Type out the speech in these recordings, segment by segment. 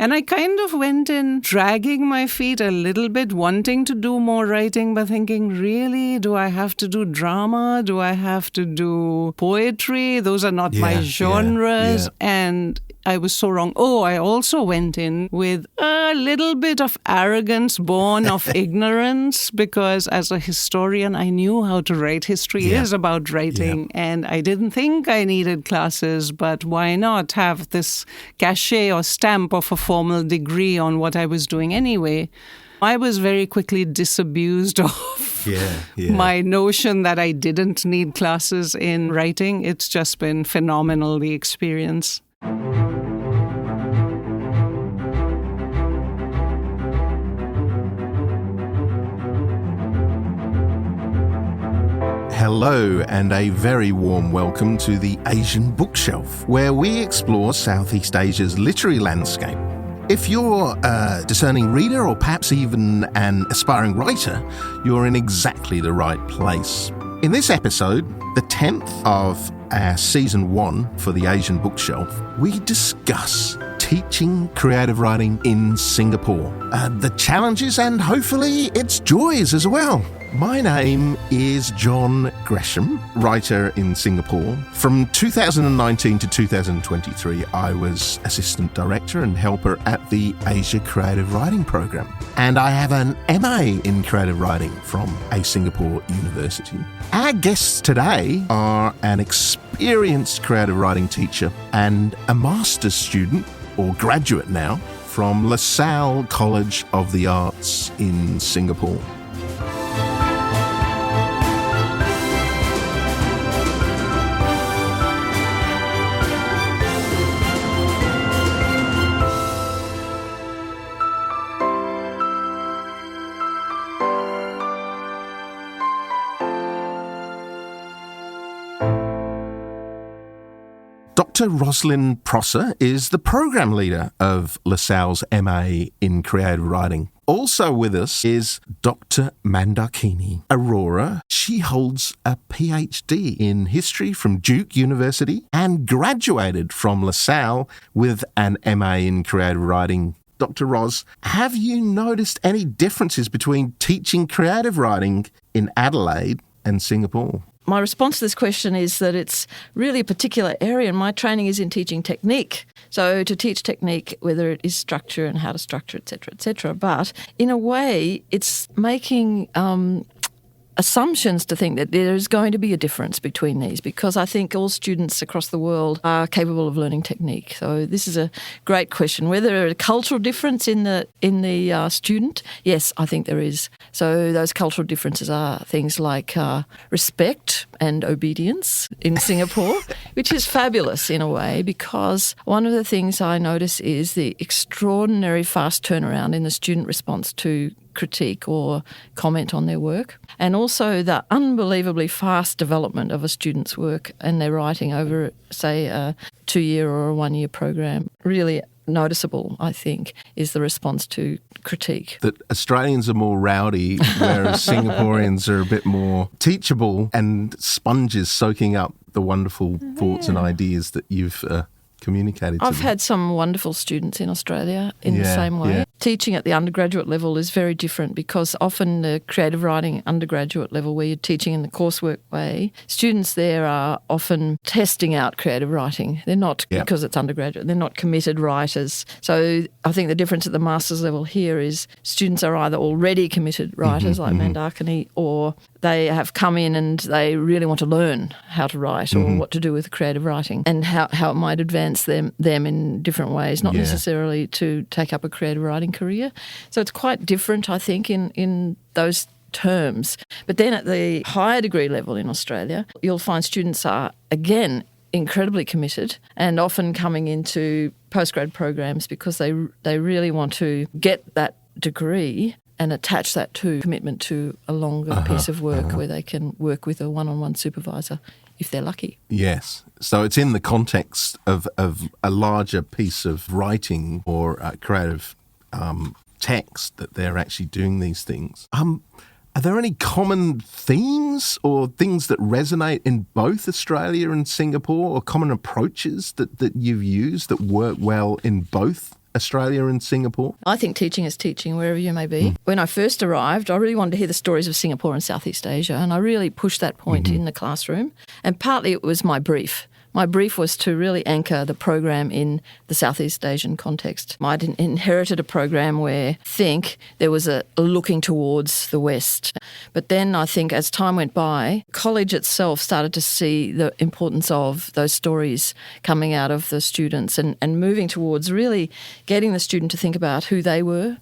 And I kind of went in dragging my feet a little bit, wanting to do more writing, but thinking, really, do I have to do drama? Do I have to do poetry? Those are not my genres. And I was so wrong. Oh, I also went in with a little bit of arrogance born of ignorance, because as a historian, I knew how to write. History is about writing, and I didn't think I needed classes, but why not have this cachet or stamp of a formal degree on what I was doing anyway? I was very quickly disabused of my notion that I didn't need classes in writing. It's just been phenomenal, the experience. Hello and a very warm welcome to the Asian Bookshelf, where we explore Southeast Asia's literary landscape. If you're a discerning reader or perhaps even an aspiring writer, you're in exactly the right place. In this episode, the 10th of our Season 1 for the Asian Bookshelf, we discuss teaching creative writing in Singapore, the challenges and hopefully its joys as well. My name is Jon Gresham, writer in Singapore. From 2019 to 2023, I was assistant director and helper at the Asia Creative Writing Program. And I have an MA in creative writing from a Singapore university. Our guests today are an experienced creative writing teacher and a master's student, or graduate now, from LaSalle College of the Arts in Singapore. Dr. Rosslyn Prosser is the program leader of LaSalle's MA in creative writing. Also with us is Dr. Mandakini Arora. She holds a PhD in history from Duke University and graduated from LaSalle with an MA in creative writing. Dr. Ros, have you noticed any differences between teaching creative writing in Adelaide and Singapore? My response to this question is that it's really a particular area, and my training is in teaching technique. So to teach technique, whether it is structure and how to structure, et cetera, but in a way it's making assumptions to think that there is going to be a difference between these, because I think all students across the world are capable of learning technique. So this is a great question. Whether a cultural difference in the student, yes, I think there is. So those cultural differences are things like respect and obedience in Singapore, which is fabulous in a way, because one of the things I notice is the extraordinary fast turnaround in the student response to critique or comment on their work, and also the unbelievably fast development of a student's work and their writing over, say, a 2-year or a 1-year program. Really noticeable, I think, is the response to critique. That Australians are more rowdy, whereas Singaporeans are a bit more teachable and sponges soaking up the wonderful thoughts and ideas that you've communicated to I've them. had some wonderful students in Australia in the same way. Yeah. Teaching at the undergraduate level is very different, because often the creative writing undergraduate level, where you're teaching in the coursework way, students there are often testing out creative writing. They're not, because it's undergraduate, they're not committed writers. So I think the difference at the master's level here is students are either already committed writers like Mandakini, or they have come in and they really want to learn how to write or what to do with creative writing and how it might advance them in different ways, not necessarily to take up a creative writing career. So it's quite different, I think, in those terms. But then at the higher degree level in Australia, you'll find students are, again, incredibly committed and often coming into postgrad programs because they really want to get that degree and attach that to commitment to a longer piece of work where they can work with a one-on-one supervisor if they're lucky. Yes. So it's in the context of a larger piece of writing or creative text that they're actually doing these things. Are there any common themes or things that resonate in both Australia and Singapore, or common approaches that you've used that work well in both Australia and Singapore? I think teaching is teaching wherever you may be. When I first arrived, I really wanted to hear the stories of Singapore and Southeast Asia, and I really pushed that point in the classroom. And partly it was my brief. My brief was to really anchor the program in the Southeast Asian context. I'd inherited a program where there was a looking towards the West. But then I think as time went by, college itself started to see the importance of those stories coming out of the students and moving towards really getting the student to think about who they were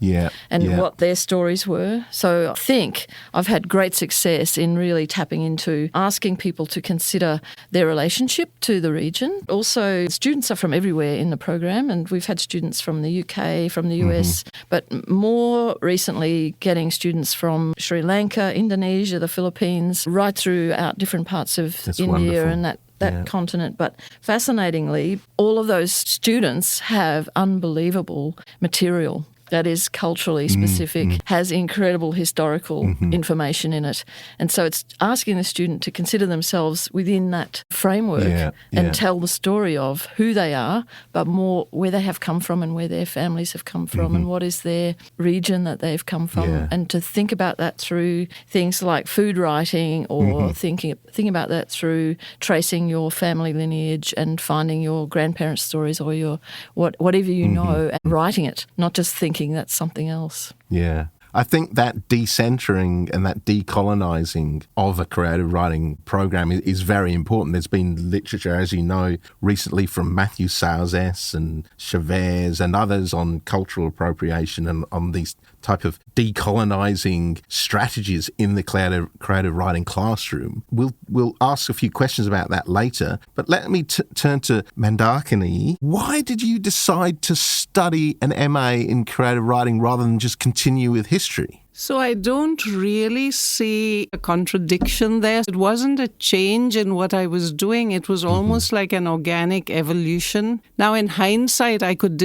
and what their stories were. So I think I've had great success in really tapping into asking people to consider their relationship to the region. Also, students are from everywhere in the program, and we've had students from the UK, from the US, but more recently getting students from Sri Lanka, Indonesia, the Philippines, right throughout different parts of India and that continent. But fascinatingly, all of those students have unbelievable material that is culturally specific, has incredible historical information in it. And so it's asking the student to consider themselves within that framework and tell the story of who they are, but more where they have come from and where their families have come from and what is their region that they've come from. And to think about that through things like food writing or thinking about that through tracing your family lineage and finding your grandparents' stories or your whatever you know and writing it, not just thinking that's something else. Yeah. I think that decentering and that decolonizing of a creative writing program is very important. There's been literature, as you know, recently from Matthew Sauzes and Chavez and others on cultural appropriation and on these type of decolonizing strategies in the creative writing classroom. We'll ask a few questions about that later, but let me turn to Mandakini. Why did you decide to study an MA in creative writing rather than just continue with history? So I don't really see a contradiction there. It wasn't a change in what I was doing. It was almost like an organic evolution. Now, in hindsight, I could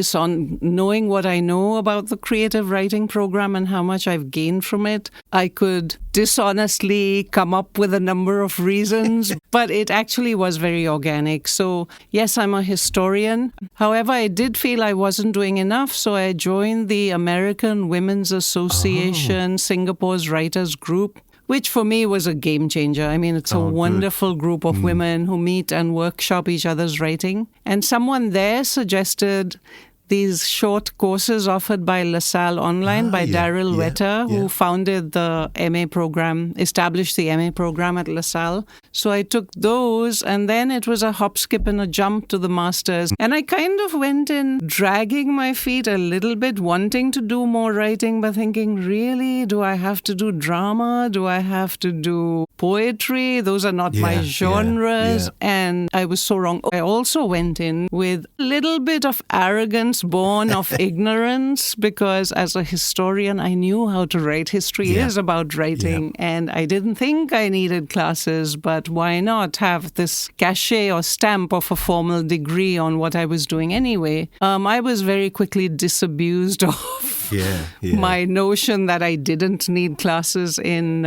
knowing what I know about the creative writing program and how much I've gained from it, I could dishonestly come up with a number of reasons, but it actually was very organic. So yes, I'm a historian. However, I did feel I wasn't doing enough, so I joined the American Women's Association, Singapore's writers group, which for me was a game changer. I mean, it's a wonderful group of women who meet and workshop each other's writing. And someone there suggested these short courses offered by LaSalle Online by Daryl Wetter, who founded the MA program, established the MA program at LaSalle. So I took those, and then it was a hop, skip, and a jump to the master's. And I kind of went in dragging my feet a little bit, wanting to do more writing, but thinking, really, do I have to do drama? Do I have to do poetry? Those are not my genres. And I was so wrong. I also went in with a little bit of arrogance born of ignorance, because as a historian, I knew how to write. History is about writing, and I didn't think I needed classes, but why not have this cachet or stamp of a formal degree on what I was doing anyway? I was very quickly disabused of my notion that I didn't need classes in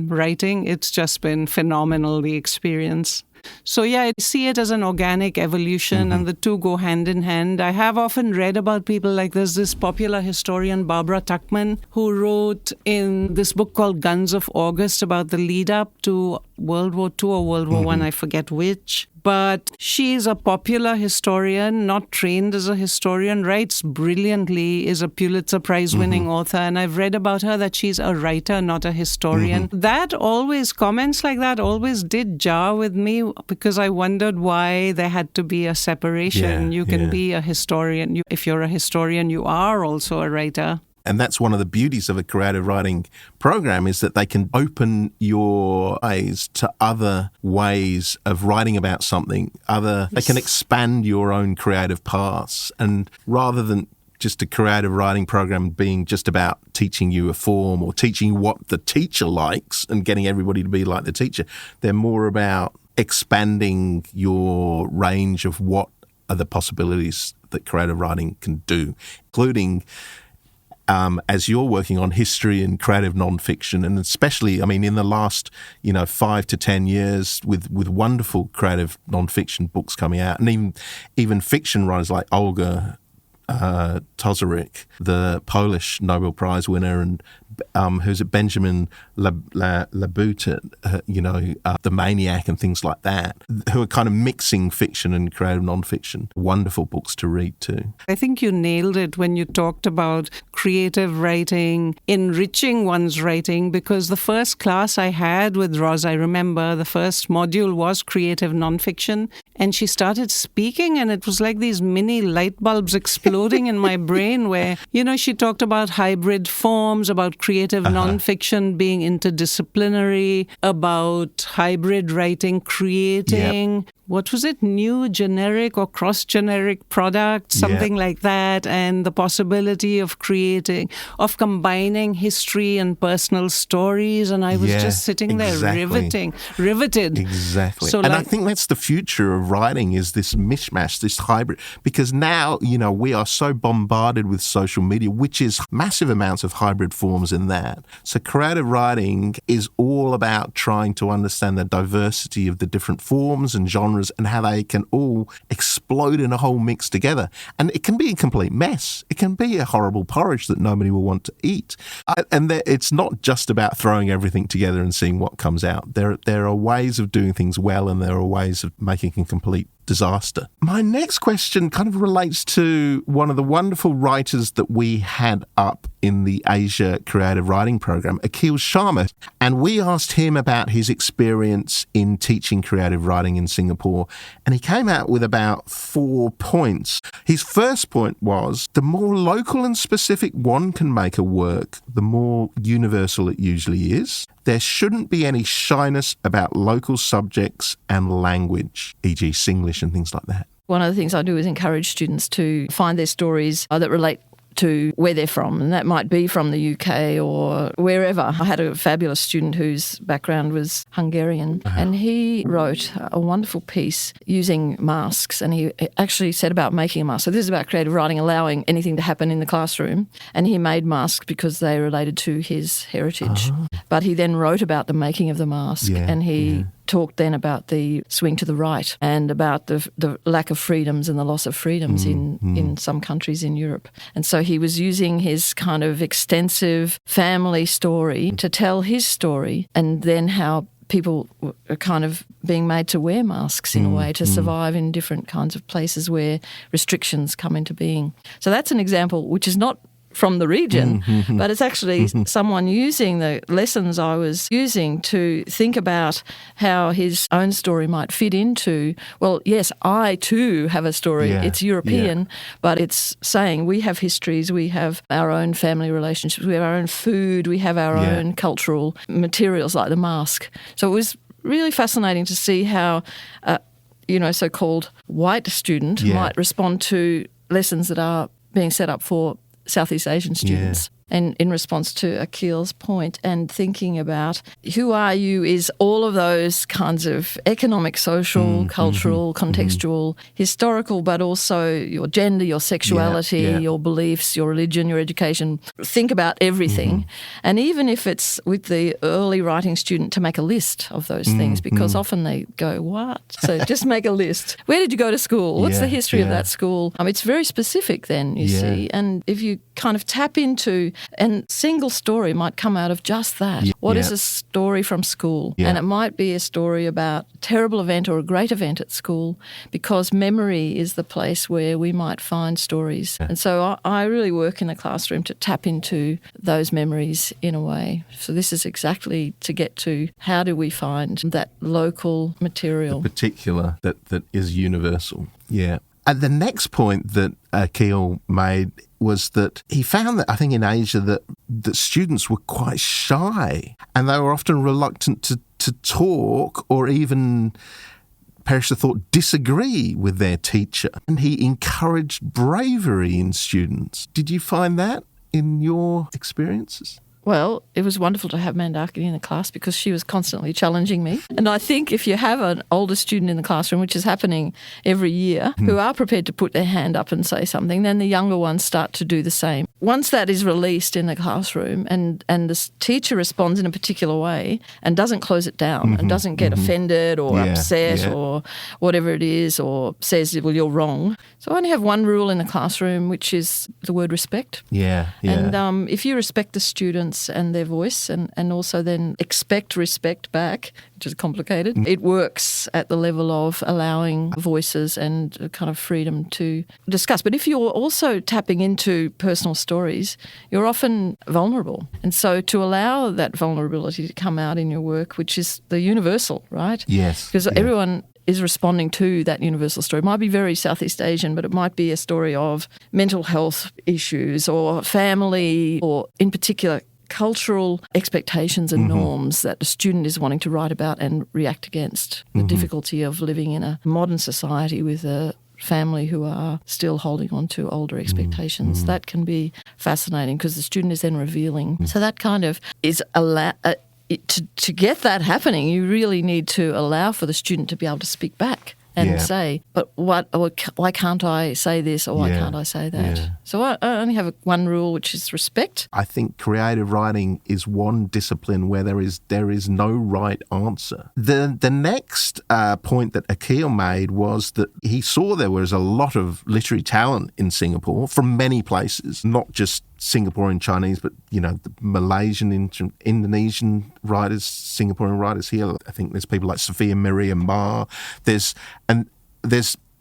writing. It's just been phenomenal, the experience. So I see it as an organic evolution, and the two go hand in hand. I have often read about people like this popular historian, Barbara Tuchman, who wrote in this book called Guns of August about the lead up to World War II or World War I, I forget which. But she's a popular historian, not trained as a historian, writes brilliantly, is a Pulitzer Prize-winning author. And I've read about her that she's a writer, not a historian. Comments like that always did jar with me, because I wondered why there had to be a separation. You can be a historian. If you're a historian, you are also a writer. And that's one of the beauties of a creative writing program, is that they can open your eyes to other ways of writing about something. They can expand your own creative paths. And rather than just a creative writing program being just about teaching you a form or teaching you what the teacher likes and getting everybody to be like the teacher, they're more about expanding your range of what are the possibilities that creative writing can do, including as you're working on history and creative nonfiction, and especially, in the last, 5 to 10 years with wonderful creative nonfiction books coming out, and even fiction writers like Olga Tosarik, the Polish Nobel Prize winner, and who's it, Benjamin Labutin, The Maniac and things like that, who are kind of mixing fiction and creative non-fiction. Wonderful books to read too. I think you nailed it when you talked about creative writing, enriching one's writing, because the first class I had with Ros, I remember the first module was creative non-fiction, and she started speaking and it was like these mini light bulbs exploding in my brain where, she talked about hybrid forms, about creative non-fiction being interdisciplinary, about hybrid writing, creating, what was it, new generic or cross-generic products, something like that, and the possibility of combining history and personal stories. And I was just sitting there riveted. Exactly. So I think that's the future of writing, is this mishmash, this hybrid, because now, we are so bombarded with social media, which is massive amounts of hybrid forms in that. So creative writing is all about trying to understand the diversity of the different forms and genres and how they can all explode in a whole mix together. And it can be a complete mess. It can be a horrible porridge that nobody will want to eat. And it's not just about throwing everything together and seeing what comes out. There are ways of doing things well, and there are ways of making a complete disaster. My next question kind of relates to one of the wonderful writers that we had up in the Asia Creative Writing Program, Akhil Sharma, and we asked him about his experience in teaching creative writing in Singapore, and he came out with about 4 points. His first point was, the more local and specific one can make a work, the more universal it usually is. There shouldn't be any shyness about local subjects and language, e.g. Singlish and things like that. One of the things I do is encourage students to find their stories that relate to where they're from, and that might be from the UK or wherever. I had a fabulous student whose background was Hungarian, and he wrote a wonderful piece using masks, and he actually set about making a mask. So this is about creative writing, allowing anything to happen in the classroom, and he made masks because they related to his heritage. But he then wrote about the making of the mask, and he talked then about the swing to the right and about the lack of freedoms and the loss of freedoms in some countries in Europe. And so he was using his kind of extensive family story to tell his story, and then how people are kind of being made to wear masks in a way to survive in different kinds of places where restrictions come into being. So that's an example which is not from the region, but it's actually someone using the lessons I was using to think about how his own story might fit into, well, yes, I too have a story. It's European, but it's saying we have histories, we have our own family relationships, we have our own food, we have our own cultural materials like the mask. So it was really fascinating to see how, so-called white student might respond to lessons that are being set up for Southeast Asian students. And in response to Akhil's point, and thinking about who are you is all of those kinds of economic, social, cultural, contextual, historical, but also your gender, your sexuality, your beliefs, your religion, your education. Think about everything. And even if it's with the early writing student to make a list of those things, because often they go, what? So just make a list. Where did you go to school? What's the history of that school? It's very specific then, you see. And if you kind of tap into, and single story might come out of just that. What is a story from school? And it might be a story about a terrible event or a great event at school, because memory is the place where we might find stories. And so I really work in a classroom to tap into those memories in a way. So this is exactly to get to how do we find that local material. The particular that is universal. Yeah. And the next point that Akhil made was that he found that, I think in Asia, that students were quite shy, and they were often reluctant to talk or even, perish the thought, disagree with their teacher. And he encouraged bravery in students. Did you find that in your experiences? Well, it was wonderful to have Mandakini in the class because she was constantly challenging me. And I think if you have an older student in the classroom, which is happening every year, who are prepared to put their hand up and say something, then the younger ones start to do the same. once that is released in the classroom and the teacher responds in a particular way and doesn't close it down and doesn't get offended or upset or whatever it is, or says, well, you're wrong. So I only have one rule in the classroom, which is the word respect. And if you respect the students and their voice and also then expect respect back, which is complicated, it works at the level of allowing voices and kind of freedom to discuss. But if you're also tapping into personal stories, you're often vulnerable. And so to allow that vulnerability to come out in your work, which is the universal, right? Yes. Because everyone is responding to that universal story. It might be very Southeast Asian, but it might be a story of mental health issues or family, or in particular cultural expectations and norms that the student is wanting to write about and react against. The difficulty of living in a modern society with a family who are still holding on to older expectations. That can be fascinating because the student is then revealing. So that kind of is to get that happening, you really need to allow for the student to be able to speak back and say, but why can't I say this, or why can't I say that? So I only have one rule, which is respect. I think creative writing is one discipline where there is no right answer. The next point that Akil made was that he saw there was a lot of literary talent in Singapore from many places, not just Singaporean Chinese, but, the Malaysian, Indonesian writers, Singaporean writers here. I think there's people like Sophia Maria Ma. There's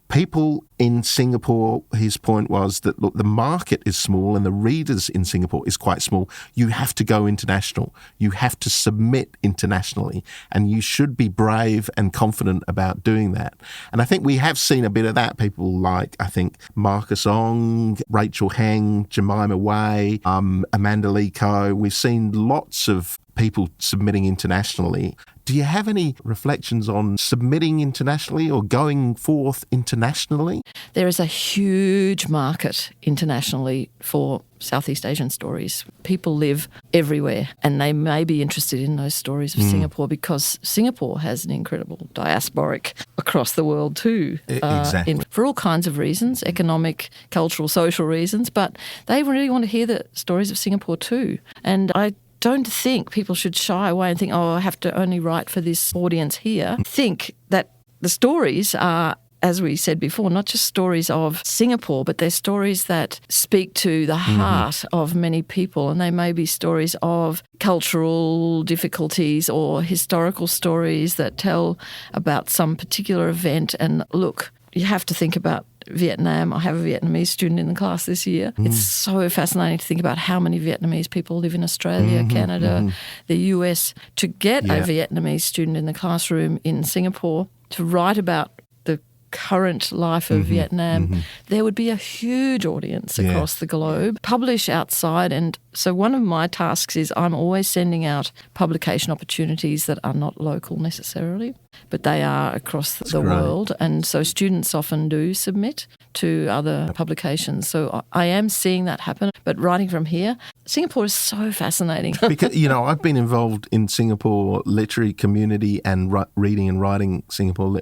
people in Singapore. His point was that, look, the market is small and the readers in Singapore is quite small. You have to go international. You have to submit internationally, and you should be brave and confident about doing that. And I think we have seen a bit of that. People like, I think, Marcus Ong, Rachel Heng, Jemima Wei, Amanda Lee Koh. We've seen lots of people submitting internationally. Do you have any reflections on submitting internationally or going forth internationally? There is a huge market internationally for Southeast Asian stories. People live everywhere and they may be interested in those stories of Singapore because Singapore has an incredible diasporic across the world too. Exactly. For all kinds of reasons, economic, cultural, social reasons, but they really want to hear the stories of Singapore too. And I don't think people should shy away and think, I have to only write for this audience here. Think that the stories are, as we said before, not just stories of Singapore, but they're stories that speak to the heart of many people, and they may be stories of cultural difficulties or historical stories that tell about some particular event. And look, you have to think about Vietnam. I have a Vietnamese student in the class this year. It's so fascinating to think about how many Vietnamese people live in Australia, Canada, the US. To get a Vietnamese student in the classroom in Singapore to write about the current life of Vietnam, there would be a huge audience across the globe. Publish outside. And so one of my tasks is I'm always sending out publication opportunities that are not local necessarily, but they are across the world. And so students often do submit to other publications. So I am seeing that happen. But writing from here, Singapore is so fascinating. Because, I've been involved in Singapore literary community and reading and writing Singapore,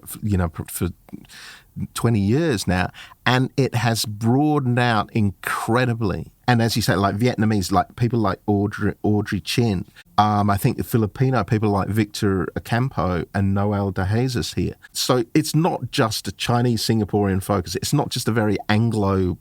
for 20 years now, and it has broadened out incredibly. And as you say, like Vietnamese, like people like Audrey Chin. I think the Filipino people like Victor Ocampo and Noel de Jesus here. So it's not just a Chinese Singaporean focus. It's not just a very Anglo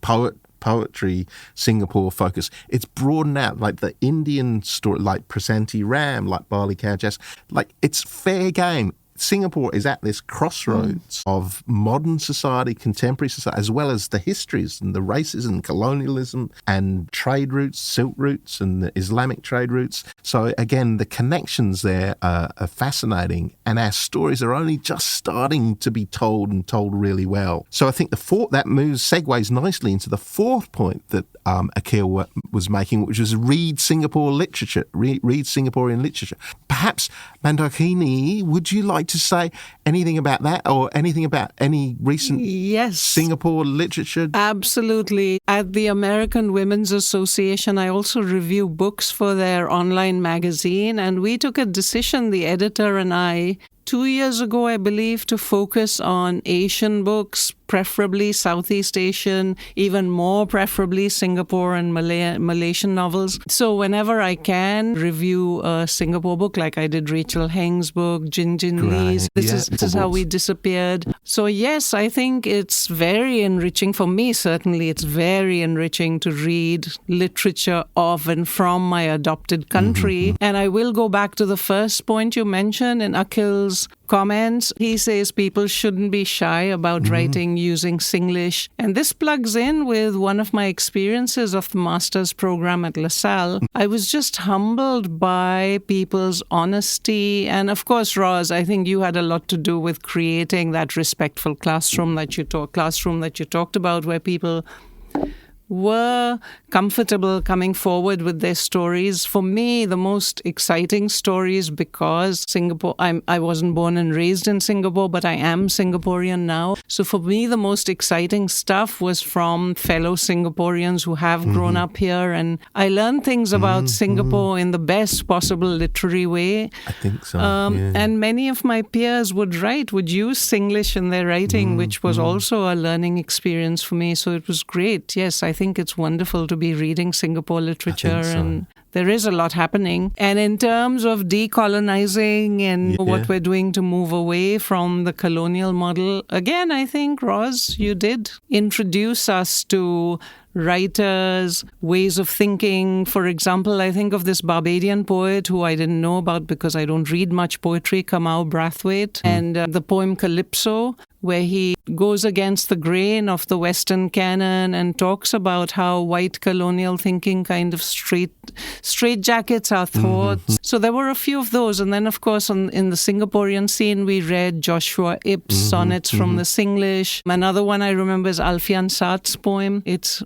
poetry Singapore focus. It's broadened out, like the Indian story, like Prasanthi Ram, like Bali Cow Jazz. Like, it's fair game. Singapore is at this crossroads of modern society, contemporary society, as well as the histories and the racism, colonialism and trade routes, silk routes and the Islamic trade routes. So again, the connections there are fascinating, and our stories are only just starting to be told and told really well. So I think that segues nicely into the fourth point that Akil was making, which was read Singapore literature, read Singaporean literature. Perhaps, Mandakini, would you like to say anything about that, or anything about any recent Singapore literature? Absolutely. At the American Women's Association, I also review books for their online magazine, and we took a decision, the editor and I, 2 years ago, I believe, to focus on Asian books, preferably Southeast Asian, even more preferably Singapore and Malaysian novels. So whenever I can review a Singapore book, like I did Rachel Heng's book, Jin Lee's, This is How We Disappeared. So yes, I think it's very enriching for me. Certainly, it's very enriching to read literature of and from my adopted country. And I will go back to the first point you mentioned in Akhil's comments. He says people shouldn't be shy about writing using Singlish. And this plugs in with one of my experiences of the master's program at LaSalle. I was just humbled by people's honesty. And of course, Roz, I think you had a lot to do with creating that respectful classroom that you talked about, where people were comfortable coming forward with their stories. For me, the most exciting stories, because Singapore, I wasn't born and raised in Singapore, but I am Singaporean now. So for me, the most exciting stuff was from fellow Singaporeans who have grown up here. And I learned things about Singapore in the best possible literary way. I think so. And many of my peers would use Singlish in their writing, which was also a learning experience for me. So it was great. Yes, I think it's wonderful to be reading Singapore literature, and there is a lot happening. And in terms of decolonizing and what we're doing to move away from the colonial model, again, I think, Roz, you did introduce us to writers, ways of thinking. For example, I think of this Barbadian poet who I didn't know about because I don't read much poetry, Kamau Brathwaite, and the poem Calypso, where he goes against the grain of the Western canon and talks about how white colonial thinking kind of straitjackets our thoughts. So there were a few of those. And then, of course, in the Singaporean scene, we read Joshua Ip's Sonnets from the Singlish. Another one I remember is Alfian Sa'd's poem, It's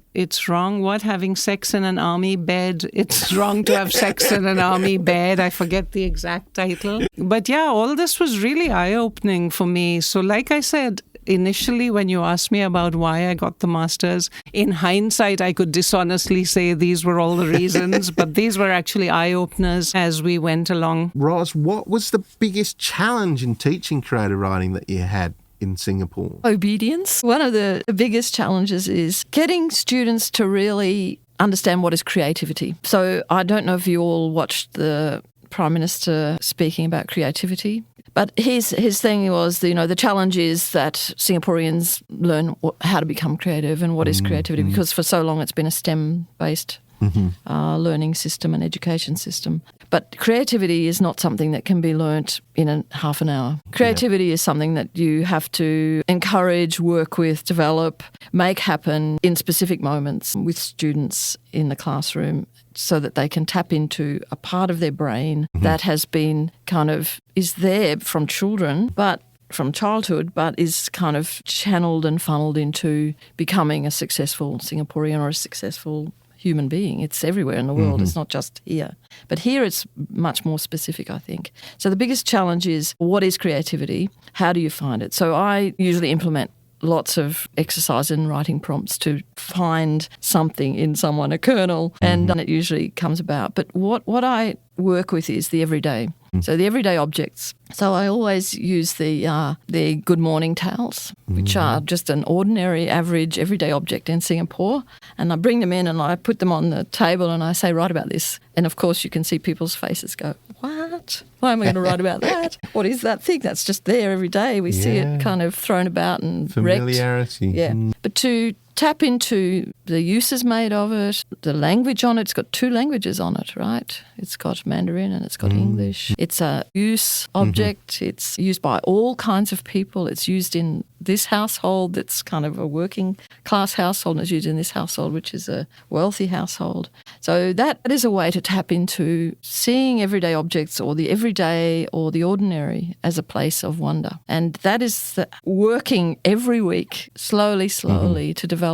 Wrong, Having Sex in an Army Bed. It's wrong to have sex in an army bed. I forget the exact title. But yeah, all this was really eye-opening for me. So like I said, initially, when you asked me about why I got the master's, in hindsight, I could dishonestly say these were all the reasons, but these were actually eye-openers as we went along. Roz, what was the biggest challenge in teaching creative writing that you had in Singapore? Obedience. One of the biggest challenges is getting students to really understand what is creativity. So I don't know if you all watched the Prime Minister speaking about creativity. But his thing was, the challenge is that Singaporeans learn how to become creative and what is creativity, because for so long it's been a STEM-based learning system and education system. But creativity is not something that can be learnt in half an hour. Creativity is something that you have to encourage, work with, develop, make happen in specific moments with students in the classroom, so that they can tap into a part of their brain that has been is there from childhood, but is kind of channeled and funneled into becoming a successful Singaporean or a successful human being. It's everywhere in the world. It's not just here. But here it's much more specific, I think. So the biggest challenge is, what is creativity? How do you find it? So I usually implement lots of exercise and writing prompts to find something in someone, a kernel, and it usually comes about. But what I work with is the everyday. So the everyday objects. So I always use the good morning towels, which are just an ordinary, average, everyday object in Singapore. And I bring them in and I put them on the table and I say, write about this. And of course you can see people's faces go, what? Why am I going to write about that? What is that thing that's just there every day? We see it kind of thrown about and familiarity. Wrecked. Yeah. But to tap into the uses made of it, the language on it. It's got 2 languages on it, right? It's got Mandarin and it's got English. It's a use object. It's used by all kinds of people. It's used in this household that's kind of a working class household, and it's used in this household, which is a wealthy household. So that is a way to tap into seeing everyday objects, or the everyday or the ordinary, as a place of wonder. And that is working every week, slowly to develop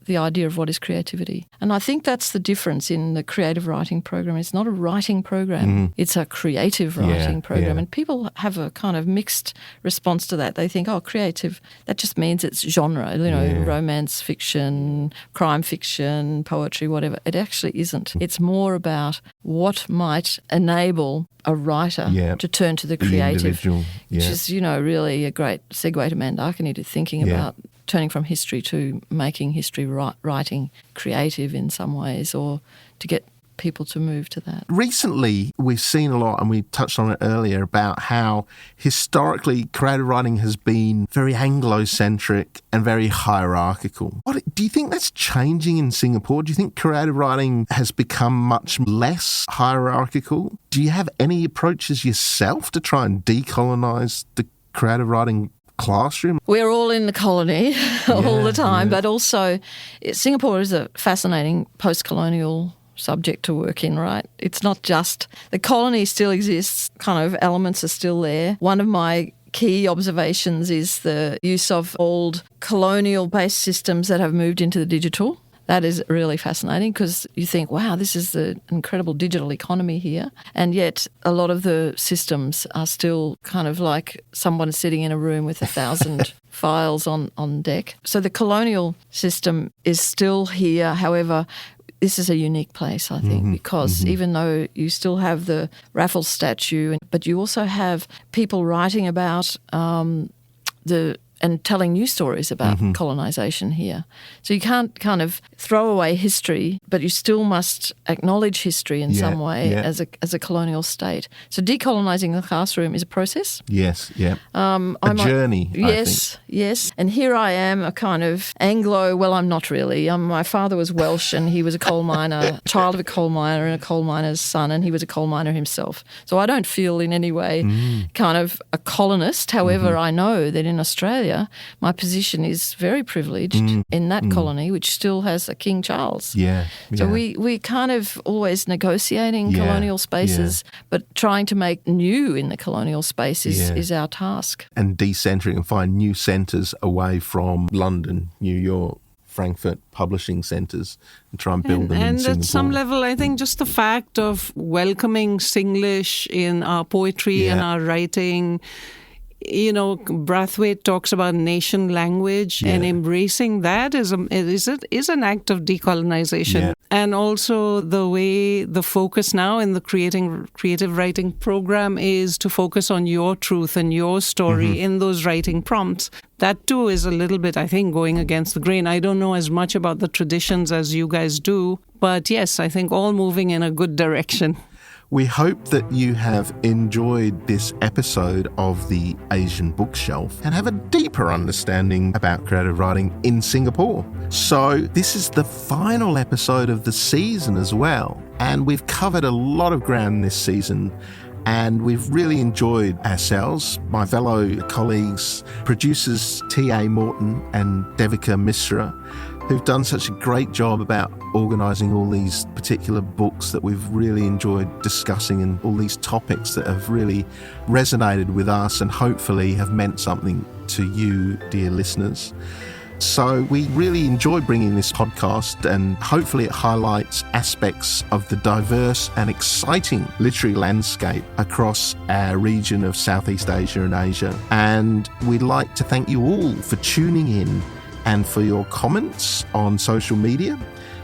the idea of what is creativity. And I think that's the difference in the creative writing program. It's not a writing program, it's a creative writing program. And people have a kind of mixed response to that. They think, creative, that just means it's genre, romance fiction, crime fiction, poetry, whatever. It actually isn't. It's more about what might enable a writer to turn to the creative, which is, really a great segue to Mandakini, to thinking about turning from history to making history writing creative in some ways, or to get people to move to that. Recently, we've seen a lot, and we touched on it earlier, about how historically creative writing has been very anglo-centric and very hierarchical. Do you think that's changing in Singapore? Do you think creative writing has become much less hierarchical? Do you have any approaches yourself to try and decolonize the creative writing classroom? We're all in the colony all the time, but also Singapore is a fascinating post-colonial subject to work in, right? It's not just the colony still exists, kind of elements are still there. One of my key observations is the use of old colonial-based systems that have moved into the digital. That is really fascinating because you think, wow, this is an incredible digital economy here. And yet a lot of the systems are still kind of like someone sitting in a room with 1,000 files on deck. So the colonial system is still here. However, this is a unique place, I think, because even though you still have the Raffles statue, but you also have people writing about and telling new stories about colonisation here. So you can't kind of throw away history, but you still must acknowledge history in some way as a colonial state. So decolonising the classroom is a process. Yes, yeah. A journey, I think. Yes. And here I am, a kind of Anglo, well, I'm not really. My father was Welsh and he was a coal miner, child of a coal miner and a coal miner's son, and he was a coal miner himself. So I don't feel in any way kind of a colonist. However, I know that in Australia, my position is very privileged in that colony, which still has a King Charles. So we kind of always negotiating colonial spaces, but trying to make new in the colonial space is our task. And decentering and find new centres away from London, New York, Frankfurt publishing centres, and try and build them in Singapore. And at some level, I think just the fact of welcoming Singlish in our poetry and our writing. You know, Brathwaite talks about nation language, and embracing that is an act of decolonization. And also the way the focus now in the creative writing program is to focus on your truth and your story in those writing prompts. That too is a little bit, I think, going against the grain. I don't know as much about the traditions as you guys do, but yes, I think all moving in a good direction. We hope that you have enjoyed this episode of the Asian Bookshelf and have a deeper understanding about creative writing in Singapore. So this is the final episode of the season as well, and we've covered a lot of ground this season, and we've really enjoyed ourselves, my fellow colleagues, producers T.A. Morton and Devika Misra, who've done such a great job about organising all these particular books that we've really enjoyed discussing, and all these topics that have really resonated with us and hopefully have meant something to you, dear listeners. So we really enjoy bringing this podcast, and hopefully it highlights aspects of the diverse and exciting literary landscape across our region of Southeast Asia and Asia. And we'd like to thank you all for tuning in and for your comments on social media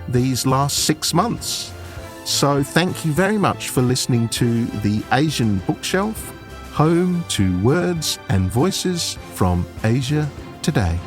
these last 6 months. So thank you very much for listening to the Asian Bookshelf, home to words and voices from Asia today.